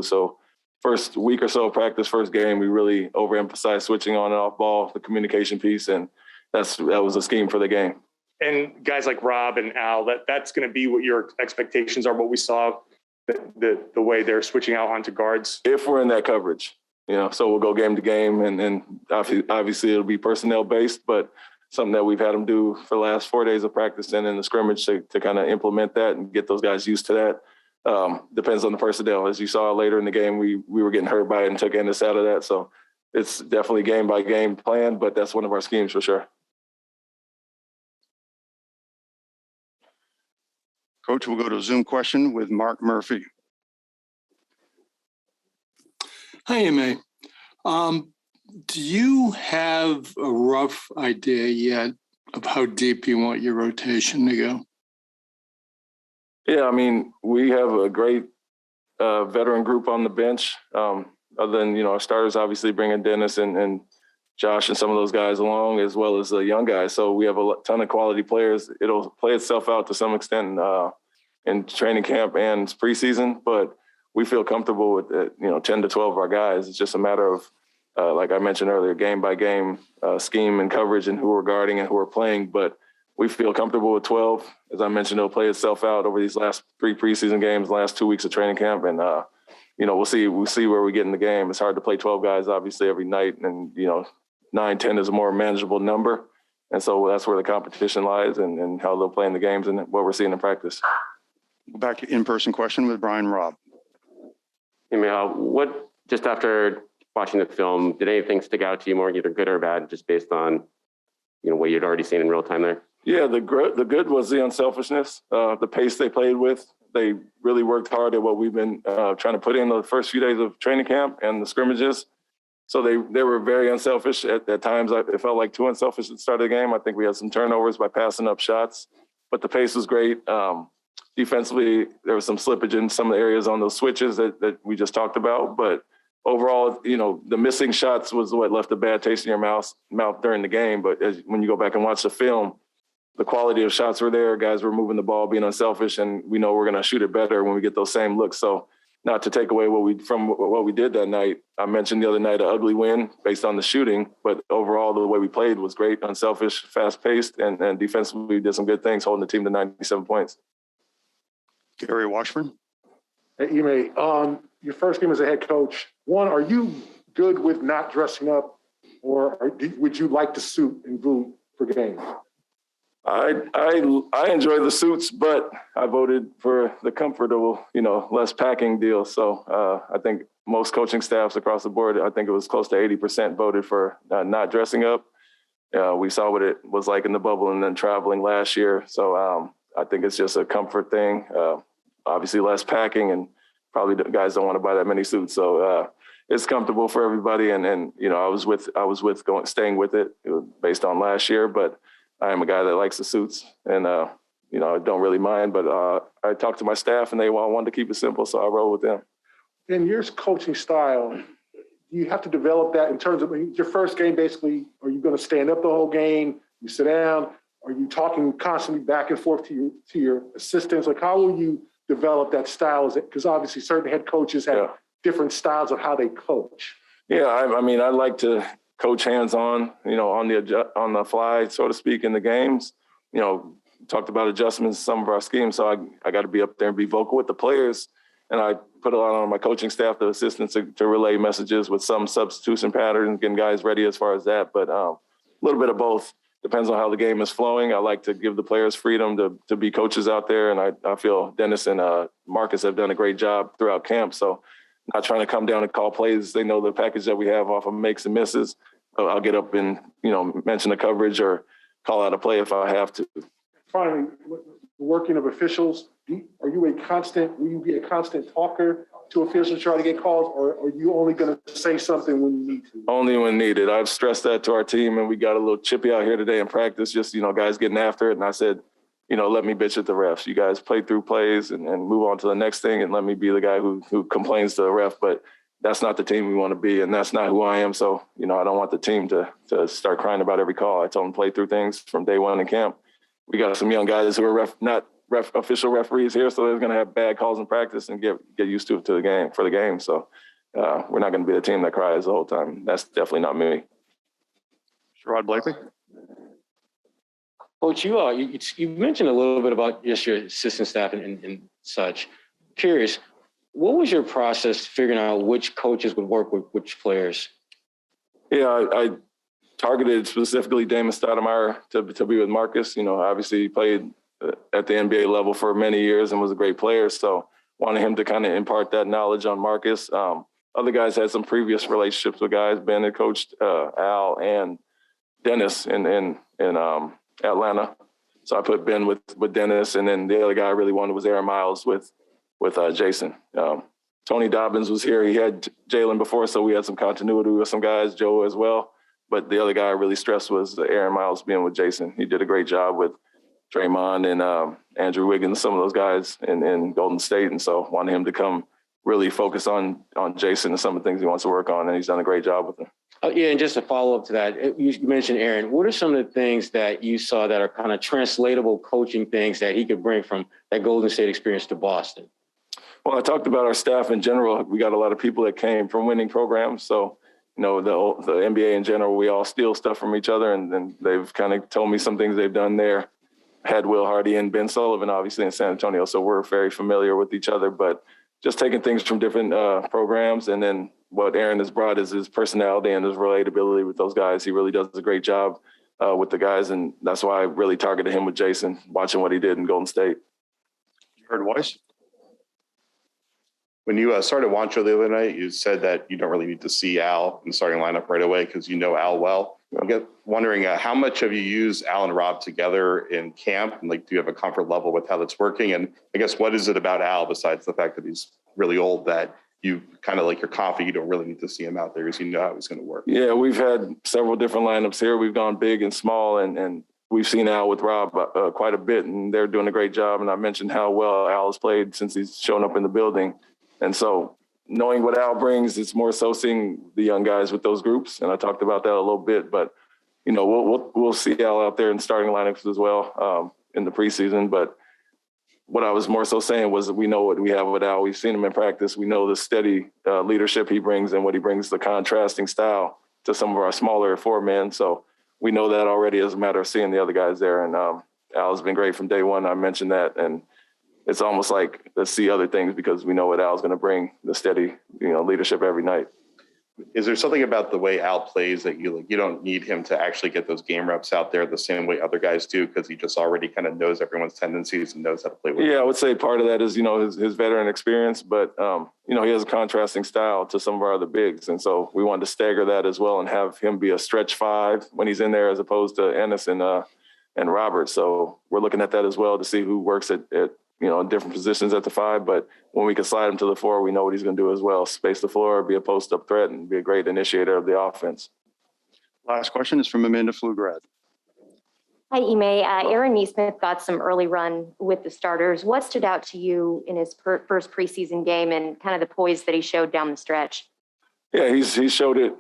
So first week or so of practice, first game, we really overemphasized switching on and off ball, the communication piece, and that was a scheme for the game. And guys like Rob and Al, that's going to be what your expectations are, what we saw, the way they're switching out onto guards? If we're in that coverage, so we'll go game to game, and obviously it'll be personnel based, but something that we've had them do for the last 4 days of practice and in the scrimmage to kind of implement that and get those guys used to that. Depends on the personnel. As you saw later in the game, we were getting hurt by it and took Ennis out of that. So it's definitely game by game plan, but that's one of our schemes for sure. Coach, we'll go to a Zoom question with Mark Murphy. Hi, Ime. Do you have a rough idea yet of how deep you want your rotation to go? Yeah, I mean, we have a great veteran group on the bench. Other than, our starters obviously bringing Dennis and Josh and some of those guys along, as well as the young guys. So we have a ton of quality players. It'll play itself out to some extent in training camp and preseason, but we feel comfortable with 10 to 12 of our guys. It's just a matter of, like I mentioned earlier, game by game scheme and coverage and who we're guarding and who we're playing. But we feel comfortable with 12. As I mentioned, it'll play itself out over these last 3 preseason games, last 2 weeks of training camp. And, we'll see where we get in the game. It's hard to play 12 guys, obviously, every night. And, 9, 10 is a more manageable number. And so that's where the competition lies and how they'll play in the games and what we're seeing in practice. Back to in-person question with Brian Robb. What, just after watching the film, did anything stick out to you more, either good or bad, just based on, what you'd already seen in real time there? Yeah, the good was the unselfishness, the pace they played with. They really worked hard at what we've been trying to put in the first few days of training camp and the scrimmages. So they were very unselfish. At times, it felt like too unselfish at the start of the game. I think we had some turnovers by passing up shots, but the pace was great. Defensively, there was some slippage in some of the areas on those switches that we just talked about. But overall, the missing shots was what left a bad taste in your mouth during the game. But when you go back and watch the film, the quality of shots were there. Guys were moving the ball, being unselfish, and we know we're going to shoot it better when we get those same looks. So not to take away from what we did that night. I mentioned the other night an ugly win based on the shooting, but overall the way we played was great, unselfish, fast-paced, and defensively we did some good things, holding the team to 97 points. Gary Washburn. Hey, Ime, your first game as a head coach, one, are you good with not dressing up, or would you like the suit and boot for games? I enjoy the suits, but I voted for the comfortable, less packing deal. So I think most coaching staffs across the board, I think it was close to 80% voted for not dressing up. We saw what it was like in the bubble and then traveling last year. So I think it's just a comfort thing. Obviously less packing, and probably the guys don't want to buy that many suits. So it's comfortable for everybody. And I was staying with it based on last year, but I am a guy that likes the suits, and I don't really mind. But I talked to my staff, and they all wanted to keep it simple, so I roll with them. In your coaching style, do you have to develop that in terms of your first game? Basically, are you going to stand up the whole game? You sit down? Are you talking constantly back and forth to your assistants? Like, how will you develop that style? Because obviously, certain head coaches have different styles of how they coach. Yeah, I like to coach hands-on, on the fly, so to speak, in the games. Talked about adjustments in some of our schemes, so I got to be up there and be vocal with the players. And I put a lot on my coaching staff, the assistants, to relay messages with some substitution patterns, getting guys ready as far as that. But a little bit of both. Depends on how the game is flowing. I like to give the players freedom to be coaches out there. And I feel Dennis and Marcus have done a great job throughout camp. So not trying to come down and call plays. They know the package that we have off of makes and misses. I'll get up and, mention the coverage or call out a play if I have to. Finally, the working of officials, will you be a constant talker to officials trying to get calls, or are you only going to say something when you need to? Only when needed. I've stressed that to our team, and we got a little chippy out here today in practice, just, guys getting after it. And I said, let me bitch at the refs. You guys play through plays and move on to the next thing, and let me be the guy who complains to the ref. But that's not the team we want to be, and that's not who I am. So, I don't want the team to start crying about every call. I told them play through things from day one in camp. We got some young guys who are not official referees here, so they're going to have bad calls in practice and get used to it for the game. So we're not going to be the team that cries the whole time. That's definitely not me. Sherrod Blakely. Coach, you mentioned a little bit about just your assistant staff and such. Curious, what was your process figuring out which coaches would work with which players? Yeah, I targeted specifically Damon Stoudemire to be with Marcus. You know, obviously he played at the NBA level for many years and was a great player. So wanted him to kind of impart that knowledge on Marcus. Other guys had some previous relationships with guys. Ben had coached Al and Dennis in Atlanta. So I put Ben with Dennis, and then the other guy I really wanted was Aaron Miles with Jason. Tony Dobbins was here. He had Jalen before, so we had some continuity with some guys, Joe as well. But the other guy I really stressed was Aaron Miles being with Jason. He did a great job with Draymond and Andrew Wiggins, some of those guys in Golden State. And so wanted him to come really focus on Jason and some of the things he wants to work on, and he's done a great job with him. Yeah, and just a follow up to that, you mentioned Aaron. What are some of the things that you saw that are kind of translatable coaching things that he could bring from that Golden State experience to Boston? Well, I talked about our staff in general. We got a lot of people that came from winning programs. So, you know, the NBA in general, we all steal stuff from each other, and they've kind of told me some things they've done there. Had Will Hardy and Ben Sullivan, obviously, in San Antonio. So we're very familiar with each other, but just taking things from different programs. And then what Aaron has brought is his personality and his relatability with those guys. He really does a great job with the guys. And that's why I really targeted him with Jason, watching what he did in Golden State. Jared Weiss. When you started Juancho the other night, you said that you don't really need to see Al in the starting lineup right away because you know Al well. I'm wondering how much have you used Al and Rob together in camp? And like, do you have a comfort level with how that's working? And I guess, what is it about Al besides the fact that he's really old that you kind of like, you're confident you don't really need to see him out there because you know how he's going to work? Yeah, we've had several different lineups here. We've gone big and small, and we've seen Al with Rob quite a bit, and they're doing a great job. And I mentioned how well Al has played since he's shown up in the building. And so knowing what Al brings, it's more so seeing the young guys with those groups. And I talked about that a little bit, but, you know, we'll see Al out there in starting lineups as well in the preseason. But what I was more so saying was that we know what we have with Al. We've seen him in practice. We know the steady leadership he brings and what he brings, the contrasting style to some of our smaller four men. So we know that already as a matter of seeing the other guys there. And Al's been great from day one. I mentioned that. And it's almost like let's see other things because we know what Al's going to bring, the steady, leadership every night. Is there something about the way Al plays that you don't need him to actually get those game reps out there the same way other guys do because he just already kind of knows everyone's tendencies and knows how to play with them? I would say part of that is, his veteran experience, but, he has a contrasting style to some of our other bigs. And so we wanted to stagger that as well and have him be a stretch five when he's in there as opposed to Ennis and Robert. So we're looking at that as well to see who works at different positions at the five, but when we can slide him to the four, we know what he's going to do as well. Space the floor, be a post-up threat, and be a great initiator of the offense. Last question is from Amanda Pflugrad. Hi, Ime. Aaron Nesmith got some early run with the starters. What stood out to you in his first preseason game and kind of the poise that he showed down the stretch? Yeah, he showed it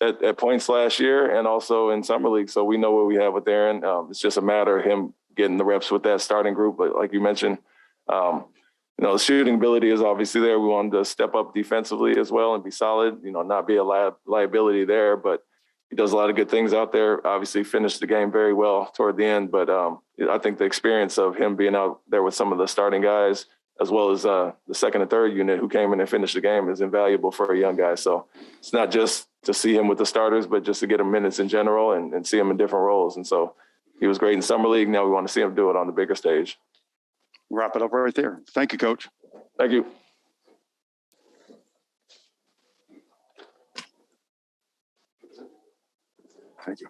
at points last year and also in Summer League, so we know what we have with Aaron. It's just a matter of him getting the reps with that starting group. But like you mentioned, the shooting ability is obviously there. We wanted to step up defensively as well and be solid, not be a liability there. But he does a lot of good things out there. Obviously finished the game very well toward the end. But I think the experience of him being out there with some of the starting guys, as well as the second and third unit who came in and finished the game, is invaluable for a young guy. So it's not just to see him with the starters, but just to get him minutes in general and see him in different roles. And so he was great in Summer League. Now we want to see him do it on the bigger stage. Wrap it up right there. Thank you, Coach. Thank you. Thank you.